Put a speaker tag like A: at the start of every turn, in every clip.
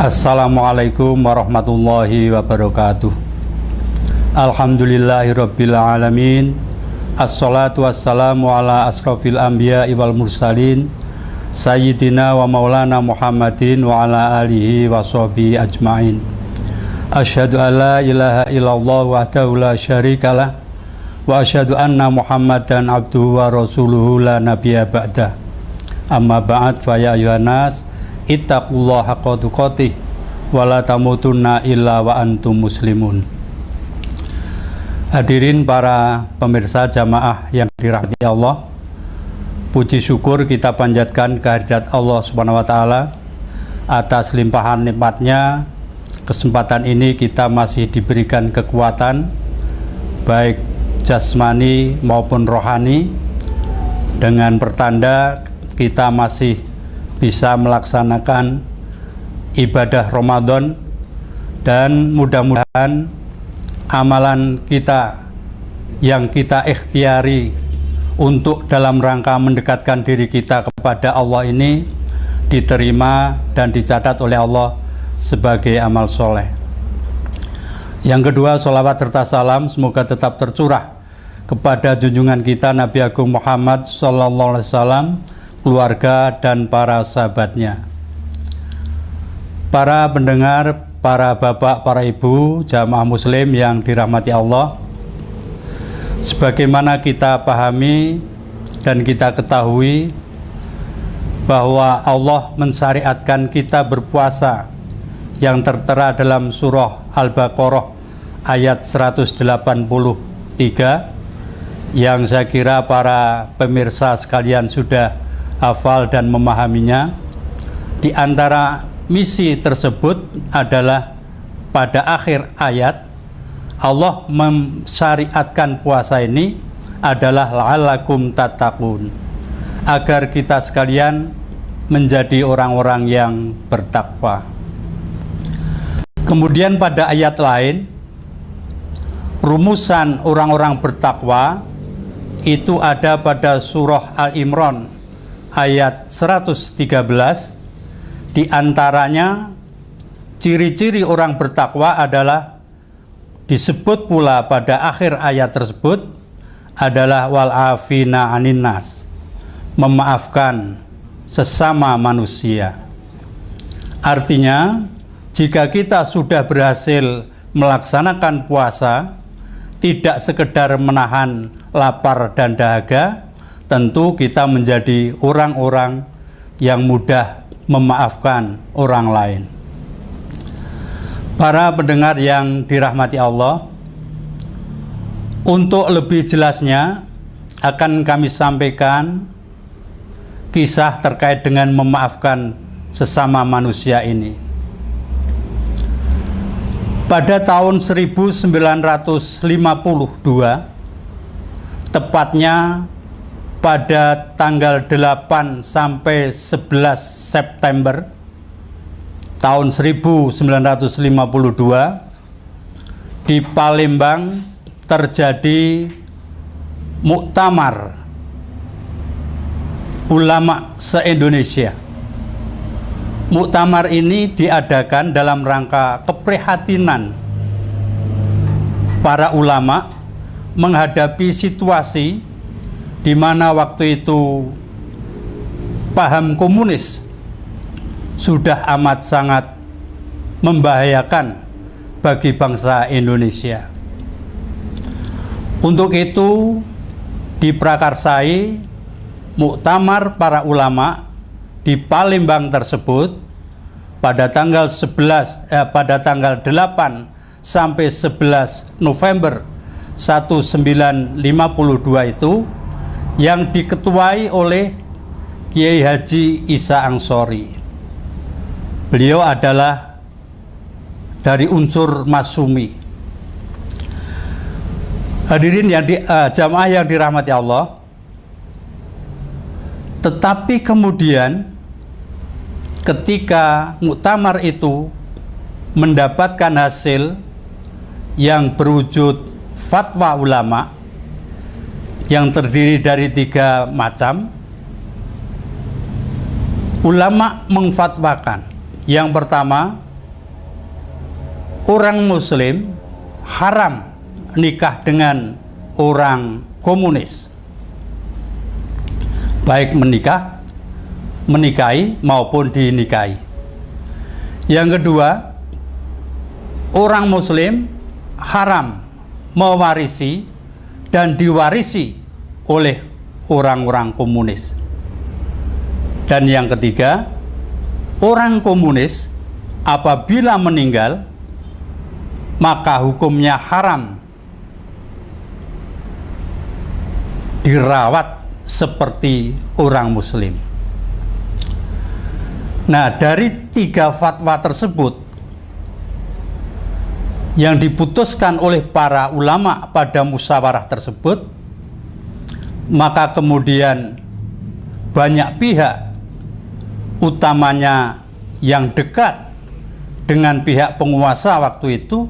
A: Assalamualaikum warahmatullahi wabarakatuh. Alhamdulillahirabbil alamin. Assalatu wassalamu ala asrofil anbiya wal mursalin Sayyidina wa maulana Muhammadin wa ala alihi wa sahbihi ajma'in. Asyhadu an la ilaha illallah wahdahu la syarikalah wa asyhadu anna Muhammadan abduhu wa rasuluhu la nabiyya ba'dah. Amma ba'd, fa ya ayyuhan nas ittaqullaha haqqa tuqatih wa la tamutunna illa wa antum muslimun. Hadirin para pemirsa jamaah yang dirahmati Allah, puji syukur kita panjatkan kehadirat Allah Subhanahu wa taala atas limpahan nikmatnya. Kesempatan ini kita masih diberikan kekuatan baik jasmani maupun rohani, dengan pertanda kita masih bisa melaksanakan ibadah Ramadan, dan mudah-mudahan amalan kita yang kita ikhtiari untuk dalam rangka mendekatkan diri kita kepada Allah ini diterima dan dicatat oleh Allah sebagai amal soleh. Yang kedua, sholawat serta salam semoga tetap tercurah kepada junjungan kita Nabi Agung Muhammad SAW, keluarga dan para sahabatnya. Para pendengar, para bapak, para ibu, jamaah muslim yang dirahmati Allah, sebagaimana kita pahami dan kita ketahui bahwa Allah mensyariatkan kita berpuasa yang tertera dalam surah Al-Baqarah ayat 183, yang saya kira para pemirsa sekalian sudah hafal dan memahaminya. Di antara misi tersebut adalah pada akhir ayat Allah mensyariatkan puasa ini adalah la'allakum tattaqun, agar kita sekalian menjadi orang-orang yang bertakwa. Kemudian pada ayat lain, rumusan orang-orang bertakwa itu ada pada surah Al-Imran ayat 113. Di antaranya ciri-ciri orang bertakwa adalah disebut pula pada akhir ayat tersebut adalah wal afina anin nas, memaafkan sesama manusia. Artinya, jika kita sudah berhasil melaksanakan puasa, tidak sekedar menahan lapar dan dahaga, tentu kita menjadi orang-orang yang mudah memaafkan orang lain. Para pendengar yang dirahmati Allah, untuk lebih jelasnya akan kami sampaikan kisah terkait dengan memaafkan sesama manusia ini. Pada tahun 1952, tepatnya pada tanggal 8 sampai 11 September tahun 1952 di Palembang terjadi muktamar ulama se-Indonesia. Muktamar ini diadakan dalam rangka keprihatinan para ulama menghadapi situasi di mana waktu itu paham komunis sudah amat sangat membahayakan bagi bangsa Indonesia. Untuk itu diprakarsai muktamar para ulama di Palembang tersebut pada tanggal 8 sampai 11 November 1952 itu, yang diketuai oleh Kiai Haji Isa Angsori. Beliau adalah dari unsur Masumi. Hadirin yang jamaah yang dirahmati Allah, tetapi kemudian ketika muktamar itu mendapatkan hasil yang berwujud fatwa ulama yang terdiri dari 3 macam, ulama mengfatwakan. Yang pertama, orang Muslim haram nikah dengan orang komunis, baik menikahi maupun dinikahi. Yang kedua, orang Muslim haram mewarisi dan diwarisi oleh orang-orang komunis. Dan yang ketiga, orang komunis apabila meninggal maka hukumnya haram dirawat seperti orang Muslim. Nah, dari 3 fatwa tersebut yang diputuskan oleh para ulama pada musyawarah tersebut, maka kemudian banyak pihak, utamanya yang dekat dengan pihak penguasa waktu itu,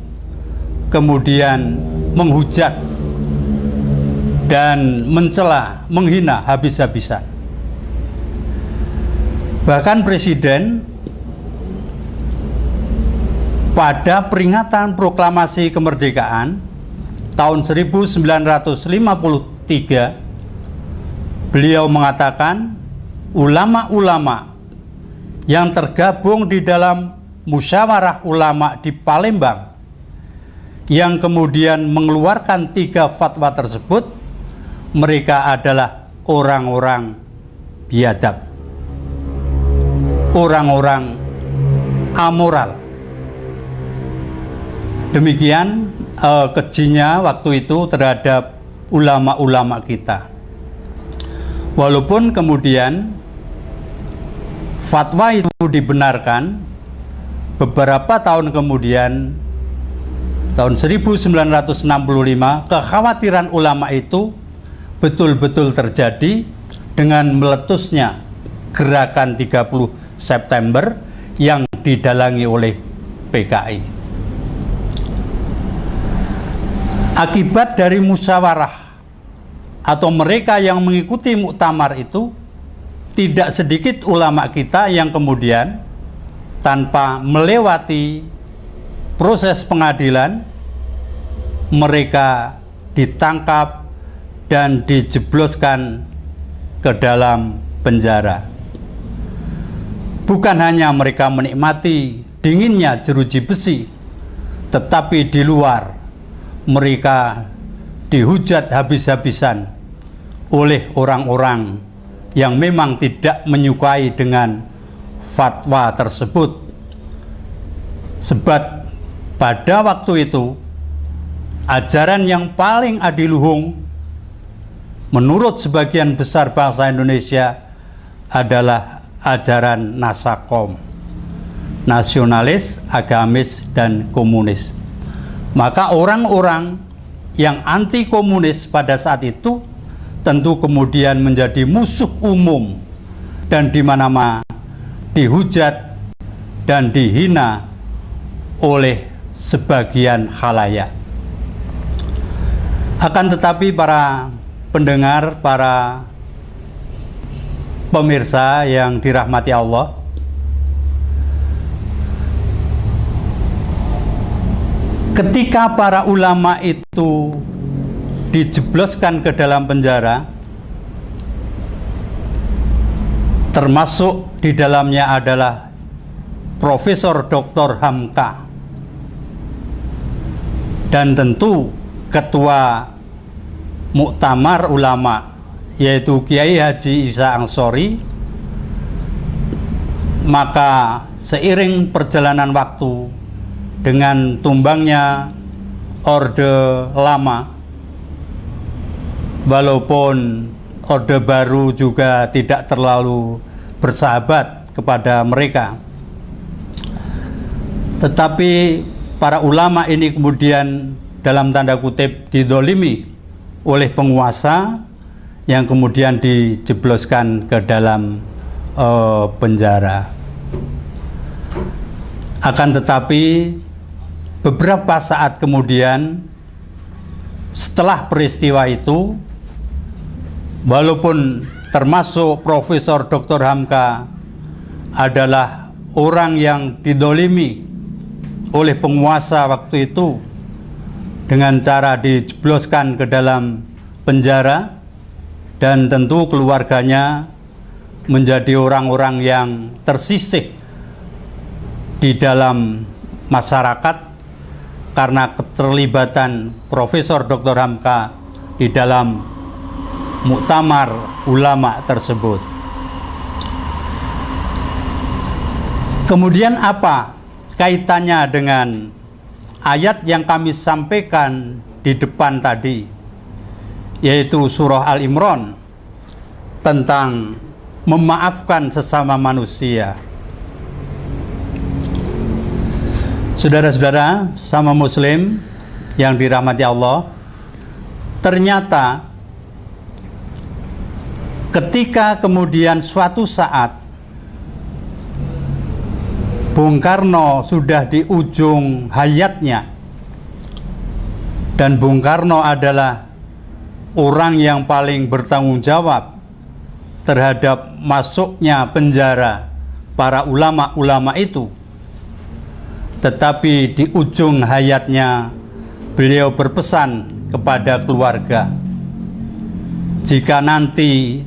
A: kemudian menghujat dan mencela, menghina habis-habisan. Bahkan Presiden pada peringatan proklamasi kemerdekaan tahun 1953, beliau mengatakan ulama-ulama yang tergabung di dalam musyawarah ulama di Palembang yang kemudian mengeluarkan 3 fatwa tersebut, mereka adalah orang-orang biadab, orang-orang amoral. Demikian kejinya waktu itu terhadap ulama-ulama kita. Walaupun kemudian fatwa itu dibenarkan, beberapa tahun kemudian, tahun 1965, kekhawatiran ulama itu betul-betul terjadi dengan meletusnya gerakan 30 September yang didalangi oleh PKI. Akibat dari musyawarah atau mereka yang mengikuti muktamar itu, tidak sedikit ulama kita yang kemudian tanpa melewati proses pengadilan, mereka ditangkap dan dijebloskan ke dalam penjara. Bukan hanya mereka menikmati dinginnya jeruji besi, tetapi di luar mereka dihujat habis-habisan oleh orang-orang yang memang tidak menyukai dengan fatwa tersebut. Sebab pada waktu itu ajaran yang paling adiluhung menurut sebagian besar bangsa Indonesia adalah ajaran Nasakom, nasionalis, agamis, dan komunis. Maka orang-orang yang anti komunis pada saat itu tentu kemudian menjadi musuh umum dan di mana-mana dihujat dan dihina oleh sebagian khalayak. Akan tetapi para pendengar, para pemirsa yang dirahmati Allah, ketika para ulama itu dijebloskan ke dalam penjara, termasuk di dalamnya adalah Profesor Dr. Hamka, dan tentu ketua muktamar ulama yaitu Kiai Haji Isa Ansori. Maka seiring perjalanan waktu dengan tumbangnya Orde Lama, walaupun Orde Baru juga tidak terlalu bersahabat kepada mereka, tetapi para ulama ini kemudian dalam tanda kutip didolimi oleh penguasa yang kemudian dijebloskan ke dalam penjara. Akan tetapi beberapa saat kemudian setelah peristiwa itu, walaupun termasuk Profesor Dr. Hamka adalah orang yang didolimi oleh penguasa waktu itu dengan cara dijebloskan ke dalam penjara, dan tentu keluarganya menjadi orang-orang yang tersisih di dalam masyarakat karena keterlibatan Profesor Dr. Hamka di dalam muktamar ulama tersebut. Kemudian apa kaitannya dengan ayat yang kami sampaikan di depan tadi, yaitu surah Al-Imran tentang memaafkan sesama manusia? Saudara-saudara sama muslim yang dirahmati Allah, ternyata ketika kemudian suatu saat Bung Karno sudah di ujung hayatnya, dan Bung Karno adalah orang yang paling bertanggung jawab terhadap masuknya penjara para ulama-ulama itu. Tetapi di ujung hayatnya beliau berpesan kepada keluarga, jika nanti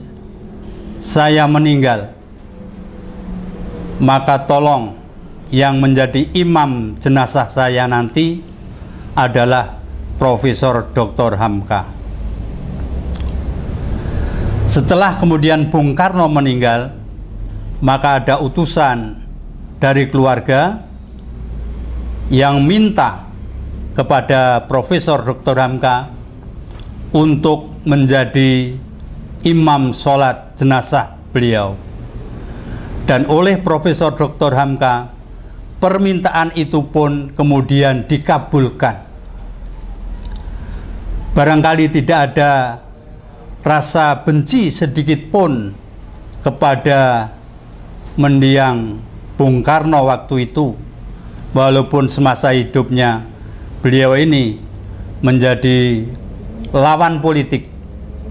A: saya meninggal, maka tolong yang menjadi imam jenazah saya nanti adalah Profesor Dr. Hamka. Setelah kemudian Bung Karno meninggal, maka ada utusan dari keluarga yang minta kepada Profesor Dr. Hamka untuk menjadi imam sholat jenazah beliau. Dan oleh Profesor Dr. Hamka, permintaan itu pun kemudian dikabulkan. Barangkali tidak ada rasa benci sedikit pun kepada mendiang Bung Karno waktu itu, walaupun semasa hidupnya beliau ini menjadi lawan politik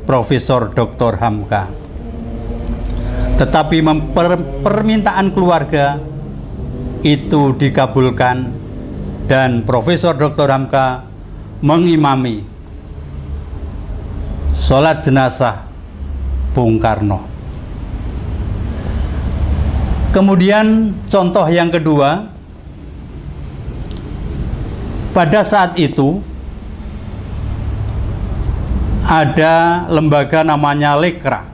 A: Profesor Dr. Hamka. Tetapi permintaan keluarga itu dikabulkan, dan Profesor Dr. Hamka mengimami sholat jenazah Bung Karno. Kemudian contoh yang kedua, pada saat itu ada lembaga namanya Lekra,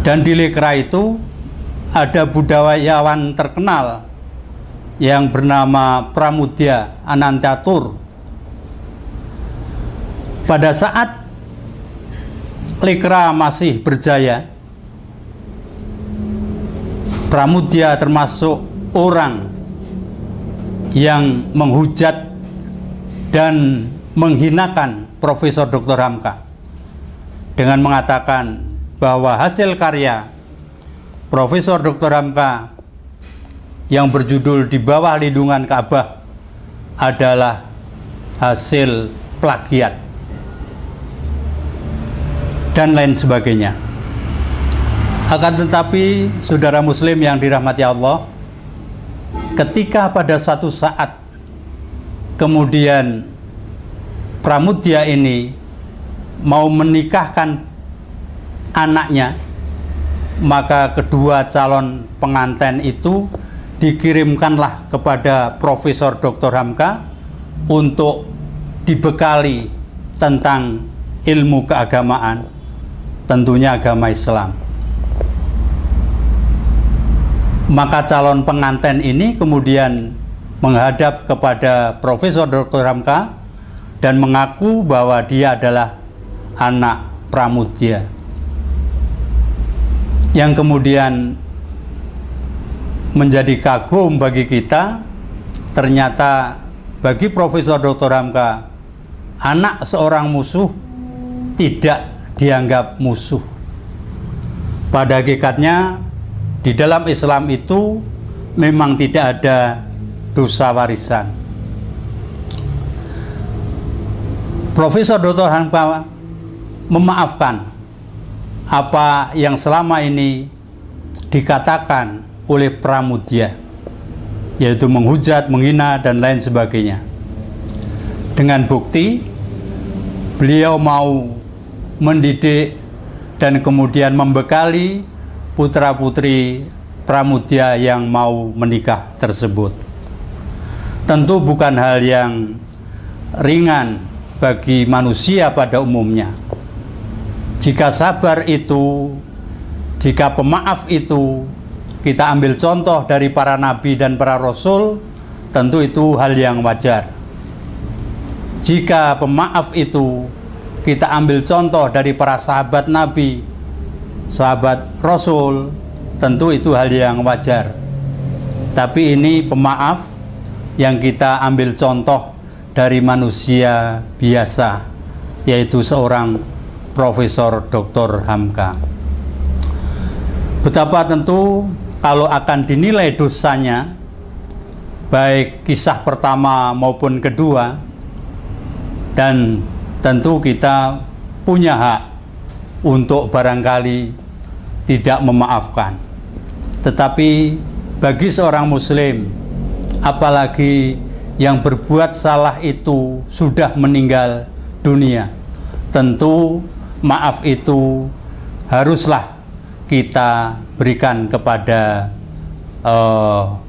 A: dan di Lekra itu ada budayawan terkenal yang bernama Pramudya Anantatur. Pada saat Lekra masih berjaya, Pramudya termasuk orang yang menghujat dan menghinakan Profesor Dr. Hamka dengan mengatakan bahwa hasil karya Profesor Dr. Hamka yang berjudul Di Bawah Lindungan Ka'bah adalah hasil plagiat dan lain sebagainya. Akan tetapi, saudara muslim yang dirahmati Allah, ketika pada suatu saat kemudian Pramudya ini mau menikahkan anaknya, maka kedua calon pengantin itu dikirimkanlah kepada Profesor Dr. Hamka untuk dibekali tentang ilmu keagamaan, tentunya agama Islam. Maka calon pengantin ini kemudian menghadap kepada Profesor Dr. Hamka dan mengaku bahwa dia adalah anak Pramudya, yang kemudian menjadi kagum bagi kita. Ternyata bagi Profesor Dr. Hamka, anak seorang musuh tidak dianggap musuh. Pada hakikatnya di dalam Islam itu memang tidak ada dosa warisan. Profesor Dr. Hamka memaafkan apa yang selama ini dikatakan oleh Pramudya, yaitu menghujat, menghina, dan lain sebagainya. Dengan bukti beliau mau mendidik dan kemudian membekali putra-putri Pramudya yang mau menikah tersebut. Tentu bukan hal yang ringan bagi manusia pada umumnya. Jika sabar itu, jika pemaaf itu kita ambil contoh dari para nabi dan para rasul, tentu itu hal yang wajar. Jika pemaaf itu kita ambil contoh dari para sahabat nabi, sahabat rasul, tentu itu hal yang wajar. Tapi ini pemaaf yang kita ambil contoh dari manusia biasa, yaitu seorang Profesor Dr. Hamka. Betapa tentu kalau akan dinilai dosanya, baik kisah pertama maupun kedua, dan tentu kita punya hak untuk barangkali tidak memaafkan. Tetapi bagi seorang muslim, apalagi yang berbuat salah itu sudah meninggal dunia, tentu maaf itu haruslah kita berikan kepada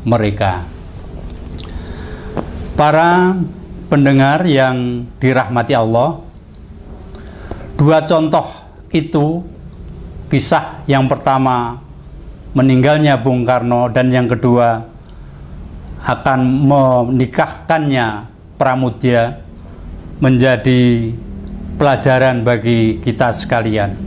A: mereka. Para pendengar yang dirahmati Allah, dua contoh itu, kisah yang pertama meninggalnya Bung Karno, dan yang kedua akan menikahkannya Pramudya, menjadi pelajaran bagi kita sekalian.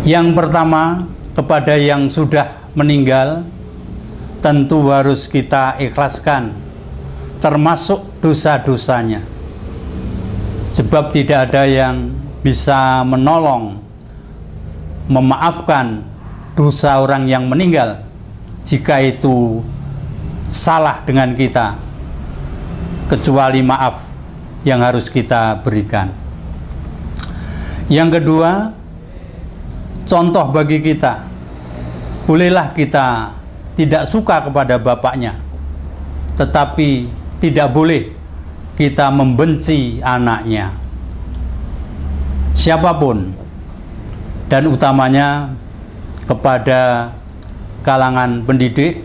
A: Yang pertama, kepada yang sudah meninggal tentu harus kita ikhlaskan, termasuk dosa-dosanya, sebab tidak ada yang bisa menolong, memaafkan dosa orang yang meninggal jika itu salah dengan kita, kecuali maaf yang harus kita berikan. Yang kedua, contoh bagi kita, bolehlah kita tidak suka kepada bapaknya, tetapi tidak boleh kita membenci anaknya, siapapun, dan utamanya kepada kalangan pendidik.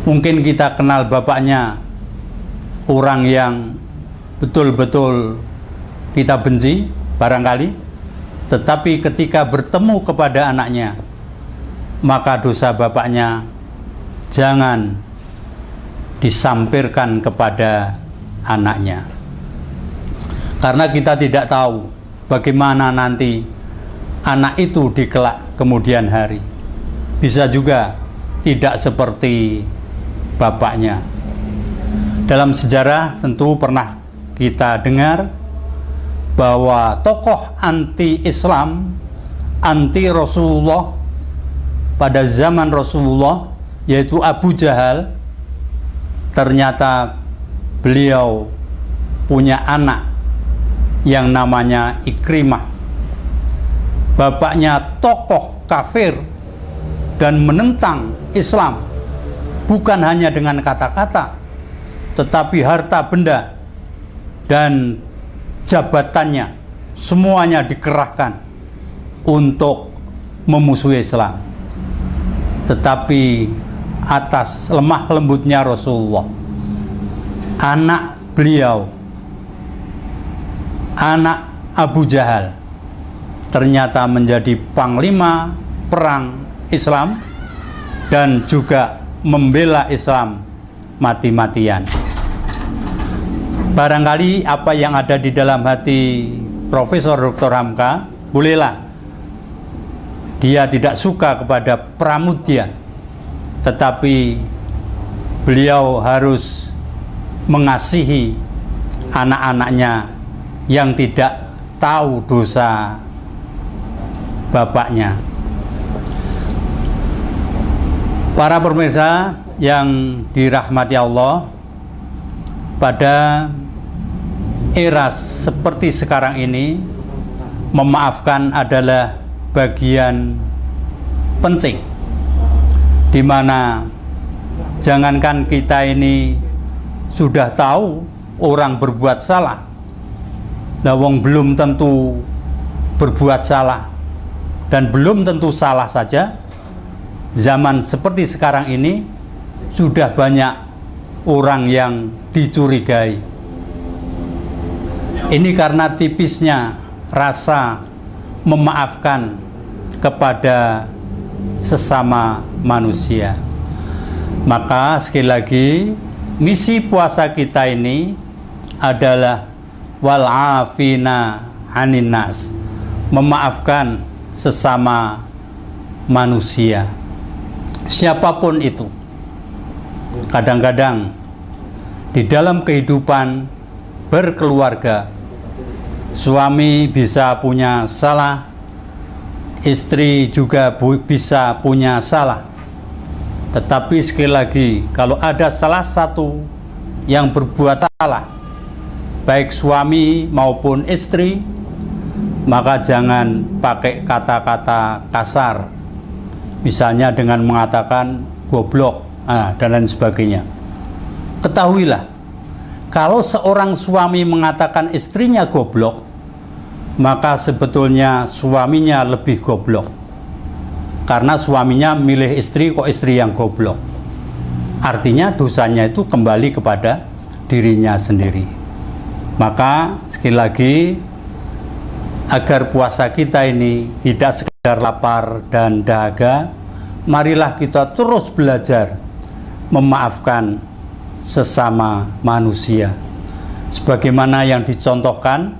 A: Mungkin kita kenal bapaknya orang yang betul-betul kita benci barangkali, tetapi ketika bertemu kepada anaknya, maka dosa bapaknya jangan disampirkan kepada anaknya, karena kita tidak tahu bagaimana nanti anak itu di kelak kemudian hari. Bisa juga tidak seperti bapaknya. Dalam sejarah tentu pernah kita dengar bahwa tokoh anti-Islam, anti Rasulullah pada zaman Rasulullah, yaitu Abu Jahal, ternyata beliau punya anak yang namanya Ikrimah. Bapaknya tokoh kafir dan menentang Islam, bukan hanya dengan kata-kata, tetapi harta benda dan jabatannya semuanya dikerahkan untuk memusuhi Islam. Tetapi atas lemah lembutnya Rasulullah, anak beliau, anak Abu Jahal, ternyata menjadi panglima perang Islam dan juga membela Islam mati-matian. Barangkali apa yang ada di dalam hati Profesor Dr. Hamka, bolehlah dia tidak suka kepada Pramudya, tetapi beliau harus mengasihi anak-anaknya yang tidak tahu dosa bapaknya. Para pemirsa yang dirahmati Allah, pada era seperti sekarang ini, memaafkan adalah bagian penting dimana jangankan kita ini sudah tahu orang berbuat salah, lawang belum tentu berbuat salah dan belum tentu salah saja. Zaman seperti sekarang ini sudah banyak orang yang dicurigai. Ini karena tipisnya rasa memaafkan kepada sesama manusia. Maka sekali lagi, misi puasa kita ini adalah wal afina anin nas, memaafkan sesama manusia siapapun itu. Kadang-kadang di dalam kehidupan berkeluarga, suami bisa punya salah, istri juga bisa punya salah. Tetapi sekali lagi, kalau ada salah satu yang berbuat salah, baik suami maupun istri, maka jangan pakai kata-kata kasar, misalnya dengan mengatakan goblok dan lain sebagainya. Ketahuilah, kalau seorang suami mengatakan istrinya goblok, maka sebetulnya suaminya lebih goblok, karena suaminya milih istri, kok istri yang goblok. Artinya dosanya itu kembali kepada dirinya sendiri. Maka sekali lagi, agar puasa kita ini tidak sekedar lapar dan dahaga, marilah kita terus belajar memaafkan sesama manusia, sebagaimana yang dicontohkan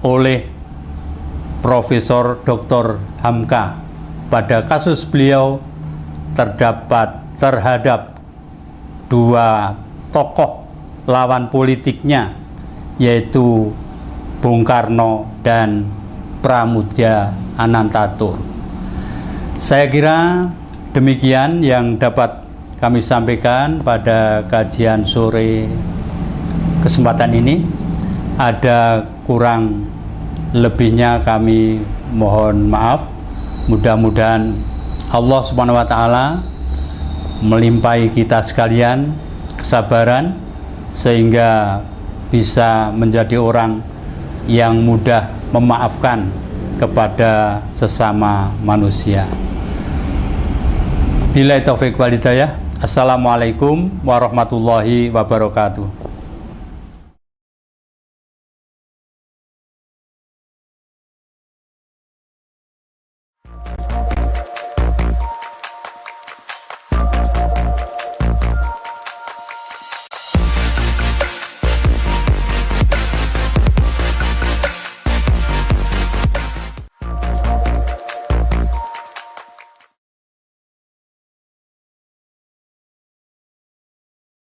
A: oleh Profesor Dr. Hamka pada kasus beliau terhadap dua tokoh lawan politiknya, yaitu Bung Karno dan Pramudya Anantatur. Saya kira demikian yang dapat kami sampaikan pada kajian sore kesempatan ini. Ada kurang lebihnya kami mohon maaf. Mudah-mudahan Allah Subhanahu wa Ta'ala melimpahi kita sekalian kesabaran, sehingga bisa menjadi orang yang mudah memaafkan kepada sesama manusia. Billahi taufiq wal hidayah. Assalamualaikum warahmatullahi wabarakatuh.